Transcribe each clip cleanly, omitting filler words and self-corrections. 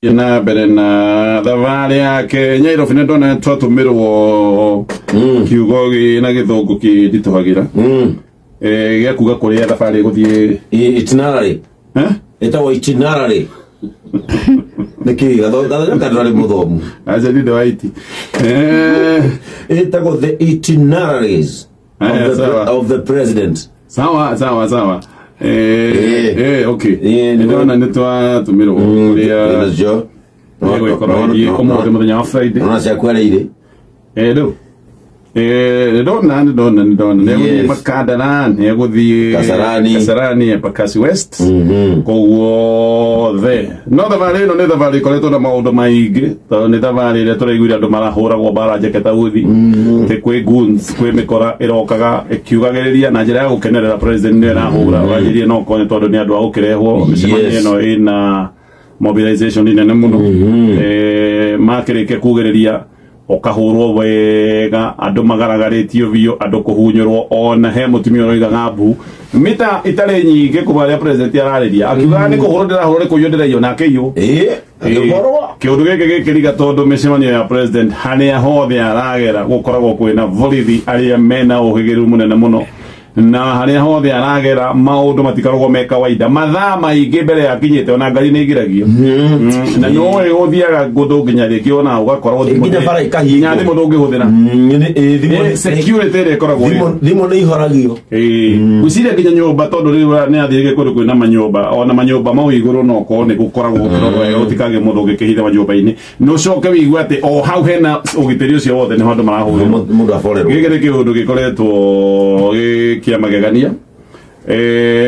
na mbere na thabarĩ yake Nyairobi nĩ ndona twatũmĩrwo kiugo na gĩthũngũ kĩnditũhagĩra gĩa kuga kũrĩa thabarĩ gũthiĩ itinerary ĩtagwo itinerary nĩkĩ gathodari mũthomu aca ndĩ waiti ĩtagwo the itineraries of the president. Sawa okay ndona nĩ twatũmĩrwo kũrĩa gwĩkorwo ũmũthĩ mũthenya wa Friday ona ciakwereire rĩu ndona nĩgũthiĩ Makandara nĩgũthiĩ Kasarani Embakasi West koguo no thabarĩ ĩno nĩ thabarĩ ĩkoretwo na maũndũ maingĩ tondũ nĩ thabarĩ ĩrĩa tũraiguire andũ marahũragwo mbara njeketa uthi atĩ kwĩ goons kwĩ mĩkora ĩrokaga ĩkiugagĩrĩria na njĩra ya gũkenerera president nĩyo ĩrahũra wanjĩrie no konye tondũ nĩ andũ a gũkĩrehwo mĩcemanio ĩno ĩna mobilization nene mũno makĩrĩkia kugĩrĩria okahurwo wega andũ magaragaritio biyo andũ kuhunyũrwo ona he mutumia ũroigaga mbu mita itarĩ nyingĩ kubaria president ararĩria akiuga nĩ kũhũrwo ndĩrahũrwo nĩ kũiywo ndĩraiywo nake iyo kĩũndũ gĩkĩ gĩkĩriga tondũ mĩcemanio ya president harĩa hothe aragera gũkoragwo kwĩna borithi arĩa mena ũhĩgĩrĩru mũnene mũno na harĩa hothe aragera maũndũ matikaragwo me kawaida mathaa maingĩ mbere ya kinyĩte ona ngari nĩ igiragio na no ũthiaga ngũndũ nginya rĩngĩ ona ũgakorwo nginya thimũ ndũngĩhũthĩra security ĩrĩa ĩkoragwo thimũ nĩ ihoragio gwĩciria nginya nyũmba tondũ rĩu nĩ athire kũndũ kwĩna manyũmba ona manyũmba mau igũrũ no korwo nĩ gũkoragwo gũkĩrorwo wega gũtikagĩe mũndũ ũngĩkĩhitha manyũmba-inĩ no ũcoke wĩigue atĩ o hau hena ũgitĩri ũcio wothe nĩ andũ marahũrĩrwo gĩkĩ nĩ kĩũndũ gĩkoretwo magegania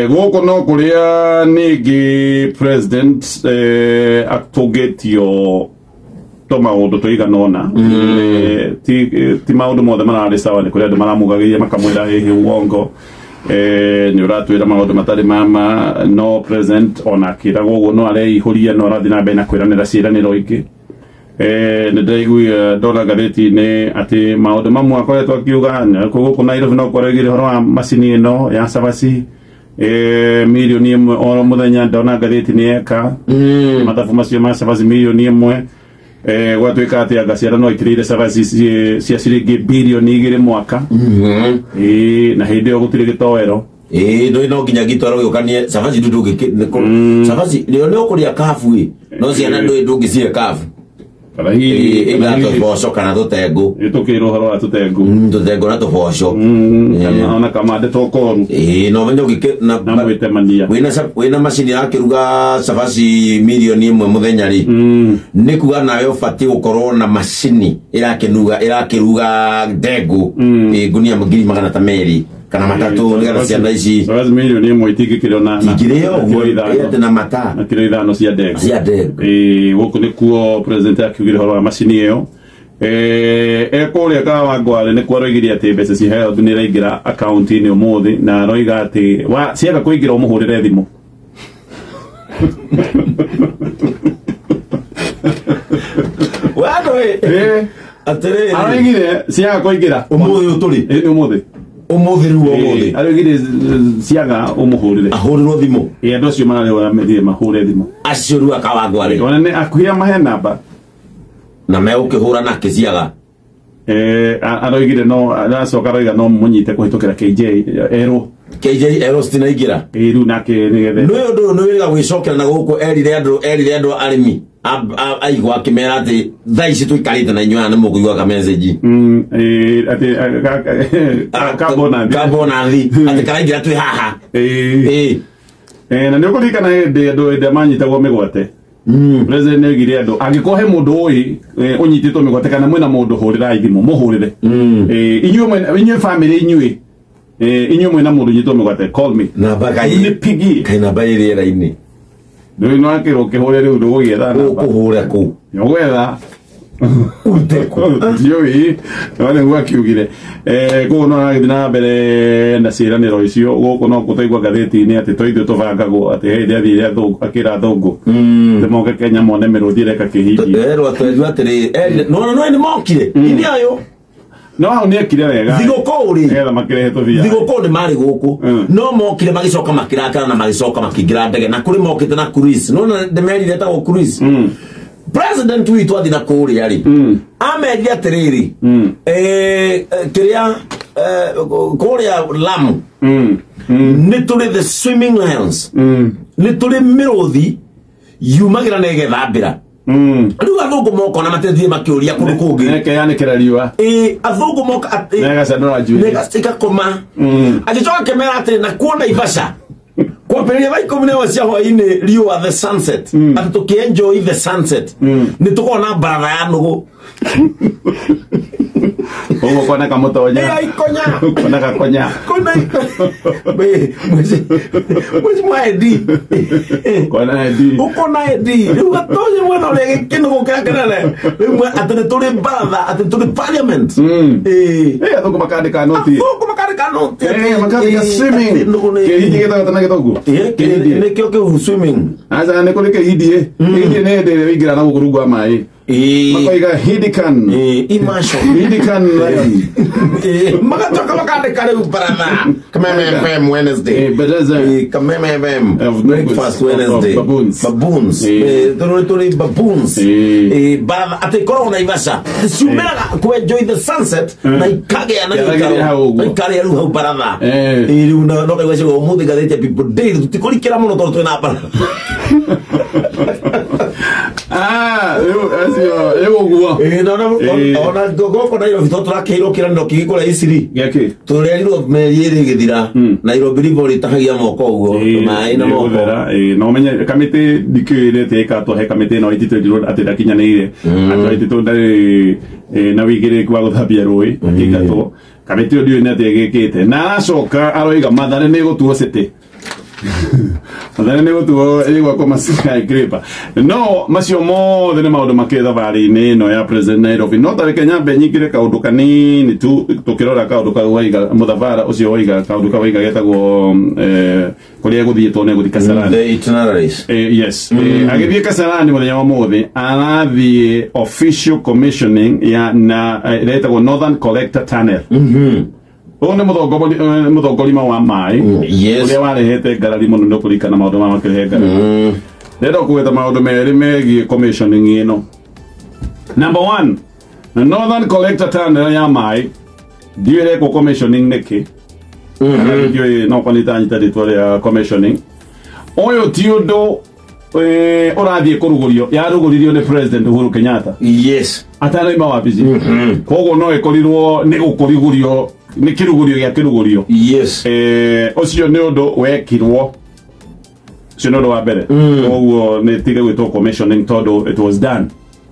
gũkũ no kũrĩa ningĩ president atũngĩtio maũndũ tũigana ũna ti maũndũ mothe mararĩ sawa nĩ kũrĩa andũ maramugagĩria makamwĩra ĩhĩ uongo nĩ ũratwĩra maũndũ matarĩ mama no president ona akĩragwo ũguo no areihũria no arathiĩ na mbere na kwĩranĩra ciĩranĩro ingĩ nĩ ndaiguire ndona ngathĩti-inĩ atĩ maũndũ mamwe akoretwo akiuga gũkũ Nairobi no kũregire ũhoro wa macini ĩno ya cabaci mirioni ĩmwe o mũthenya ndona ngathĩti-inĩ eka mathabu macio ma cabaci mirioni ĩmwe gwatuĩka atĩ anga ciara no ikĩrĩire cabaci cia ciringi birioni 2 mwaka na hĩndĩ ĩyo gũtirĩ gĩtoero no nginya gĩtwaro gĩũkanie cabaci cabaci rĩo nĩ ũkũrĩa kabu no ciana ndũngĩcihe kabu tũboco kana tũtengũ tũkĩrwo ũhoro wa tũtengũ na tũboco ona kamande tũkoru no menye ũgĩtemania wĩna macini yakĩruga cabaci mirioni 1 mũthenya rĩ nĩ kuga nawe ũbatiĩ gũkorwo na macini ĩrakĩruga ndengũ ngunia 200,000 kana matatu nĩgetha ciana ici mirioni 1 itingĩkĩrĩo na mata na kilo 5 cia ndengũ gũkũ nĩkuo president akiugire ũhoro wa macini ĩyo ekũrĩa Kawangware nĩkuo aroigire atĩ mbeca cia health nĩ iraingĩra akaunti-inĩ ũmũthĩ na aroiga atĩ ciaga kũingĩra ũmũhũrĩre thimũ aroigire ciaga kũingĩra ũmũthĩ tũrĩ ũmũthĩ arogire ciaga ũmũhũrĩre ahũrĩrwo thimũ andũ acio mararĩo mahũre thimũ acio rua Kawangware ona nĩ akuhia mahe namba na megũkĩhũra nake ciaga aroigire no aracoka aroiga no mũnyite kũhĩtũkĩra KJ erũ citinaingĩra rĩu nake nĩgethe nĩ ũndũ nĩ wĩra gwĩcokera na gũkũ erire andũ arĩmi aigua akĩmera atĩ thaa ici tũikarĩte na inyuĩ nĩ mũkũiguaga message kambonathi atĩ karaingĩra twĩ haha na nĩ ũkũririkana hĩndĩ andũ ĩrĩa manyitagwo mĩgwate president nĩoigire andũ angĩkorwo he mũndũ ũnyitĩtwo mĩgwate kana mwĩna mũndũ hũrĩrai thimũ mũhũrĩre inyuĩ family inyuĩ mwĩna mũndũ ũnyitĩtwo mĩgwate call me namba namba ĩrĩera-inĩ rĩu no akĩrwo ũkĩhũre rĩu ndũgũgĩetha namba ũkũhũra kũu ũgwetha ndiũĩ no nĩguo akiugire kũguo no aragĩthiĩ na mbere na ciĩranĩro icio gũkũ no gũtaigua ngathĩti-inĩ atĩ tũithuĩ tũbangagwo atĩ hĩndĩ athire akĩra athũngũ ndĩmoke Kenya mone mĩrũthi ĩreka kĩhihi erwo atĩrĩ no nĩ mokire ini ayo no hau nĩ ekire wega thigũkũ rĩ nĩgetha makĩrehetwo bia thigũkũ nĩ marĩ gũkũ no mokire magĩcoka makĩrakara na magĩcoka makĩingĩra ndege na kũrĩ mokĩte na cruise no ndĩmerire etagwo cruise president witũ athi na kũrĩa rĩ ameria atĩrĩrĩ kĩrĩa kũrĩa Lamu nĩ tũrĩ the swimming lions nĩ tũrĩ mĩrũthi yumagira na igethambĩra riu athũngũ moka na matethie makĩũria kũndũ kũngĩ neke yanĩkĩra riũa athũngũ moka negacandũra njuĩrĩ igakoma agĩcoka kĩmera atĩ na kuona Naivasha kwambĩrĩria thaa 11 cia hwaĩ-inĩ riũa the sunset atĩ tũkĩenjoy the sunset nĩ tũkorwo na baratha ya nũgũ ũguo kona kamũtonya kona gakonya mwezi mwa edi kona edi ukona edi rĩu gatonya mwena ũrĩa gĩkĩnũgũ kĩrĩa kĩnene rĩu atĩ nĩ tũrĩ baratha atĩ tũrĩ parliament athũngũ makandĩka noti makandĩka swimming kĩhindi gĩtagwo na gĩthũngũ nĩkĩo kĩu swimming aca nĩ kũrĩ kĩhindi kĩhindi nĩ hĩndĩ ĩrĩa wĩingĩra na gũkũ rungu wa maĩ makoiga Hindikan Hindikan lion magatoka makandĩka rĩu baratha Kameme FM Wednesday Kameme FM breakfast Wednesday baboons tũrĩ baboons baratha atĩ korwo Naivasha ciumĩraga kwenjoy the sunset na ikagĩa na ikarĩa rĩu hau baratha rĩu no kaigua ciugo ũmũthĩ ngathĩte people day tũtikũrikĩra mũno tondũ twĩna baratha ũguo ona goko Nairobi tũrakĩirwo kĩranĩro kĩgĩkũrĩa Isiri tũrerirwo meri ĩrĩ gĩthira Nairobi River rĩtahagia moko ũguo maĩ na moko no ũmenye kamĩtĩ ndikĩrĩte ĩkatũhe kamĩtĩ ĩno ĩtitwendirwo atĩ ndakinyanĩire atĩ ĩtitũ ndarĩ na wĩigĩrĩrĩku wa gũthambia rũĩ akĩingatwo kamĩtĩ ĩyo ndiũĩ nĩ atĩ ĩgĩkĩte na acoka aroiga Mathare nĩ gũtuo city Mathare nĩ gũtuo ĩgwakwo Masai Creeper no macio mothe nĩ maũndũ makĩ thabarĩ-inĩ ĩno ya president Nairobi no tareke nyambe nyingĩre kaũndũ kanini tu tũkĩrora kaũndũ kau waiga mũthabara ũcio waiga kaũndũ kau waiga getagwo kũrĩa gũthiĩtwo nĩ gũthiĩ Kasarani the itineraries yes agĩthiĩ Kasarani mũthenya wa mũthĩ arathiĩ official commissioning ya na ĩretagwo Northern Collector Tunnel ũũ nĩ mũthongorima wa maĩ ũrĩa warehete ngarari mũno nĩ kũrikana maũndũ ma makĩrehe ngarari ndĩrenda kũgweta maũndũ merĩ megiĩ commissioning ĩno number 1 Northern Collector Tunnel ya maĩ ndiũĩ ĩrekwo commissioning nĩkĩ ndiũĩ no kwanĩtanyita rĩtwa rĩa commissioning ũyũ ti ũndũ ũrathiĩ kũrugũrio yarugũririo nĩ president Uhuru Kenyatta yes atanaima wabici koguo no ĩkorirwo nĩ gũkũrigurio nĩ kĩrugũrio gĩa kĩrugũrio yes ũcio nĩ ũndũ wekirwo ũcio nĩ ũndũ wa mbere koguo nĩ tige gwĩtwo commissioning tondũ it was done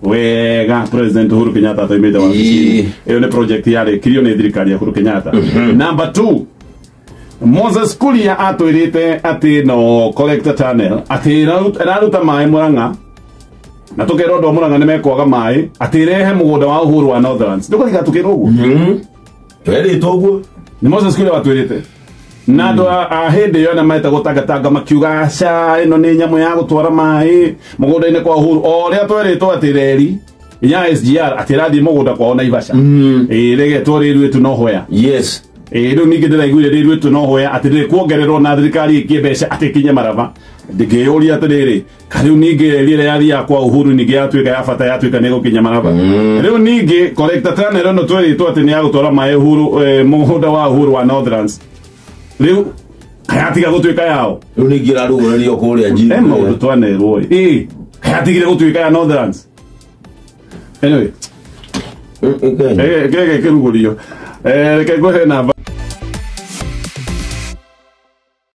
wega president Uhuru Kenyatta ataimĩte wabici ĩyo nĩ project yarĩkirio nĩ thirikari ya Uhuru Kenyatta number 2 Moses Kuria atwĩrĩte atĩ no collector tunnel atĩ ĩraruta maĩ Murang'a na tũkera ũndũ Murang'a nĩ mekwaga maĩ atĩ ĩrehe mũgũnda wa Uhuru wa Northlands ndũkũriga tũkĩrwo ũguo twĩrĩtwo ũguo nĩ Moses Kuria watwĩrĩte na andũ a hĩndĩ ĩyo na maita gũtangatanga makiuga aca ĩno nĩ nyamũ ya gũtwara maĩ mũgũnda-inĩ kwa Uhuru o ũrĩa twĩrĩtwo atĩ reri ya SGR atĩ ĩrathiĩ mũgũnda kwao Naivasha ĩregetwo rĩruĩtu no hoya yes rĩu ningĩ ndĩraiguire rĩruĩtu no hoya atĩ ndĩkuongererwo na thirikari ĩkie mbeca atĩ kinye maraba ndĩkĩyũria atĩrĩrĩ karĩu ningĩ reri ĩrĩa yathiaga kwa Uhuru ningĩ yatuĩka ya bata yatuĩka nĩ gũkinya maraba rĩu ningĩ collector tunnel ĩno twĩrĩtwo atĩ nĩ ya gũtwara maĩ Uhuru mũgũnda wa Uhuru wa Northlands rĩu kayatiga gũtuĩka yao rĩu ningĩ ĩrarugũrĩrio kũrĩa njini maũndũ twanerwo kayatigire gũtuĩka ya Northlands anyway kĩrũgũrio reke ngũhe namba